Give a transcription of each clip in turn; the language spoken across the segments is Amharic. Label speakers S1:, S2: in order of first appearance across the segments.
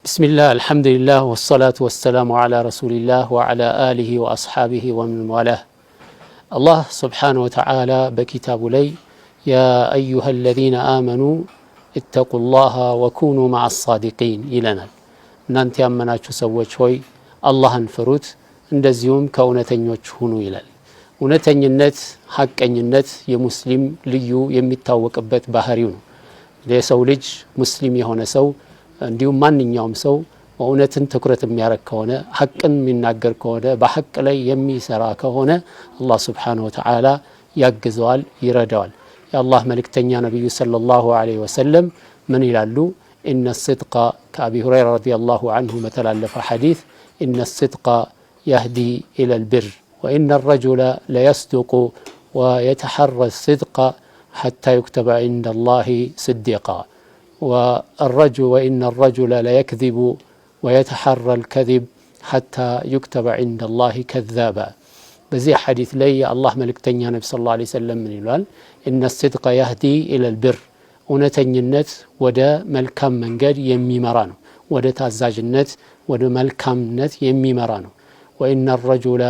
S1: بسم الله الحمد لله والصلاة والسلام على رسول الله وعلى آله وأصحابه ومن والاه. الله سبحانه وتعالى بكتاب لي يا أيها الذين آمنوا اتقوا الله وكونوا مع الصادقين إلنا نانت يامناچو سوچ ሆይ አላህን ፍሩት እንደዚሁም ከእውነተኞች ሁኑ ይላል። እውነተኝነት ሐቀኝነት የሙስሊም ልዩ የሚታወቅበት ባህሪው ነው። ለሰው ልጅ ሙስሊም የሆነ ሰው እንዲሁም ማንኛውም ሰው እውነትን ትኩረት የሚያረክ ከሆነ ሐቅን የሚናገር ከሆነ በሐቅ ላይ የሚሰራ ከሆነ አላህ Subhanahu Wa Ta'ala ያግዘዋል ይረዳዋል። የአላህ መልእክተኛ ነብዩ ሰለላሁ ዐለይሂ ወሰለም ምን ይላሉ? إن الصدق كأبي هريرة رضي الله عنه متلالف حديث إن الصدق يهدي إلى البر وإن الرجل ليصدق ويتحرى الصدق حتى يكتب عند الله صديقا وإن الرجل ليكذب ويتحرى الكذب حتى يكتب عند الله كذابا. بزي حديث لي الله ملكتني نبي صلى الله عليه وسلم من يقول إن الصدق يهدي إلى البر እውነተኝነት ወደ መልካም መንገድ የሚመራ ነው። ወደ ታዛዥነት ወደ መልካምነት የሚመራ ነው። وإن الرجل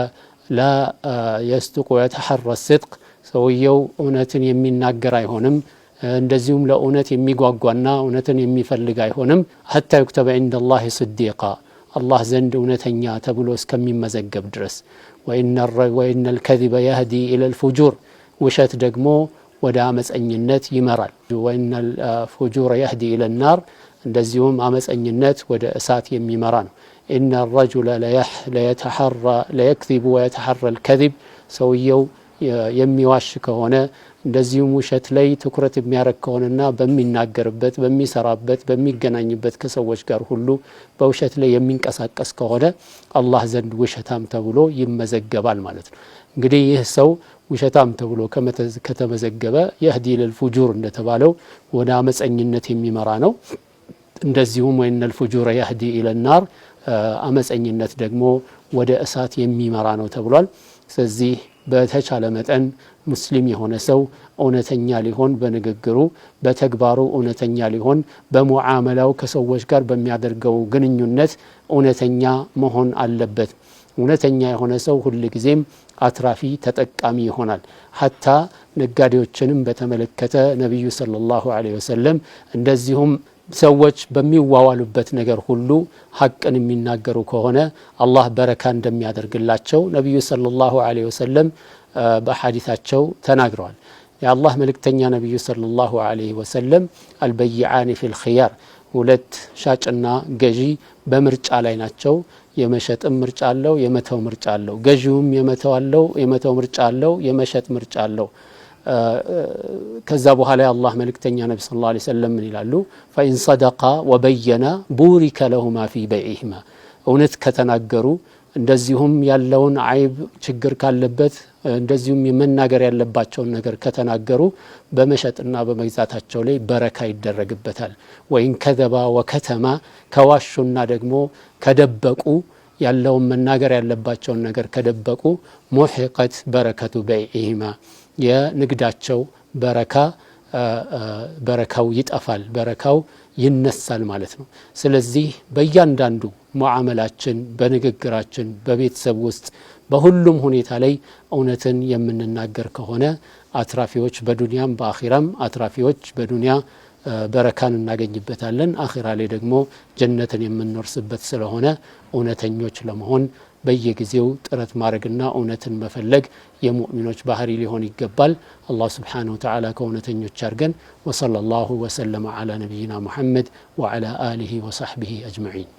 S1: لا يصدق ويتحرى الصدق ሰውየው እውነትን የሚናገር አይሆንም እንደዚሁም ለእውነት የሚጓጓና እውነትን የሚፈልግ አይሆንም حتى يكتب عند الله صديقا الله ዘንድ እውነተኛ ተብሎ እስከሚመዘገብ ድረስ وإن الكذب يهدي إلى الفجور ውሸት ደግሞ ወደ አመፀኝነት ይመራል። وإن الفجور يهدي إلى النار እንደዚሁም አመፀኝነት ወደ እሳት የሚመራ ነው። إن الرجل لا يكذب ويتحرى الكذب ሰውየው የሚዋሽ ከሆነ እንደዚሁም ውሸት ላይ ትኩረት የሚያረክ ከሆነና በሚናገርበት በሚሰራበት በሚገናኝበት ከሰዎች ጋር ሁሉ በውሸት ላይ የሚንቀሳቀስ ከሆነ አላህ ዘንድ ውሸታም ተብሎ ይመዘገባል ማለት ነው። እንግዲህ ይህ ሰው ውሸታም ተብሎ ከተመዘገበ يهدي للفجور እንደተባለው ወደ አመፀኝነት የሚመራ ነው። እንደዚሁም وإن الفجور يهدي إلى النار አመፀኝነት ደግሞ ወደ እሳት የሚመራ ነው ተብሏል። ስለዚህ በተቻለ መጠን ሙስሊም የሆነ ሰው እውነተኛ ሊሆን በንግግሩ በተግባሩ እውነተኛ ሊሆን በሙዓመላው ከሰዎች ጋር በሚያደርገው ግንኙነት እውነተኛ መሆን አለበት። እውነተኛ የሆነ ሰው ሁሉ ጊዜም አትራፊ ተጠቃሚ ይሆናል። ሐታ ነጋዴዎችንም በተመለከተ ነብዩ ሰለላሁ ዐለይሂ ወሰለም እንደዚሁም ሰዎች በሚዋዋሉበት ነገር ሁሉ ሐቅን የሚናገሩ ከሆነ አላህ በረካ እንደሚያደርግላቸው ነብዩ ሰለላሁ ዐለይሂ ወሰለም በሐዲሳቸው ተናግረዋል። የአላህ መልእክተኛ ነብዩ ሰለላሁ ዐለይሂ ወሰለም አልበይዓኒ ፊል ኺያር ሁለት ሻጭና ገዢ በምርጫ ላይ ናቸው። የመሸጥም ምርጫ አለው የመተው ምርጫ አለው። ገዢውም የመተው ምርጫ አለው የመሸጥ ምርጫ አለው። ከዛ በኋላ የአላህ መልእክተኛ ነብዩ ሰለላሁ ዐለይሂ ወሰለም ምን ይላሉ? فإن صدقا وبينا بورك لهما في بيعهما እውነት ከተናገሩ እንደዚሁም ያለውን አይብ ችግር ካለበት እንደዚሁም የመናገር ያለባቸውን ነገር ከተናገሩ በመሸጥና በመግዛታቸው ላይ በረካ ይደረግበታል። ወይን ከዘባ ወከተማ ከዋሹና ደግሞ ከደበቁ ያለውን መናገር ያለባቸውን ነገር ከደበቁ ሙሂቀት በረከቱ በይዒሂማ የንግዳቸው በረካው ይጠፋል በረካው ይነሳል ማለት ነው። ስለዚህ በእያንዳንዱ ሙዓመላችን በንግግራችን በቤተሰብ ውስጥ በሁሉም ሁኔታ ላይ እውነትን የምንናገር ከሆነ አትራፊዎች በዱንያም በአኺራም አትራፊዎች በዱንያ በረካን እናገኝበታለን አኺራ ላይ ደግሞ ጀነትን የምንወርስበት ስለሆነ እውነተኞች ለመሆን በየጊዜው ጥረት ማድረግና እውነትን መፈለግ የሙእሚኖች ባህሪ ሊሆን ይገባል። አላህ Subhanahu Wa Ta'ala ከእውነተኞች አድርገን ወሰለላሁ ወሰለም على نبينا محمد وعلى آله وصحبه أجمعين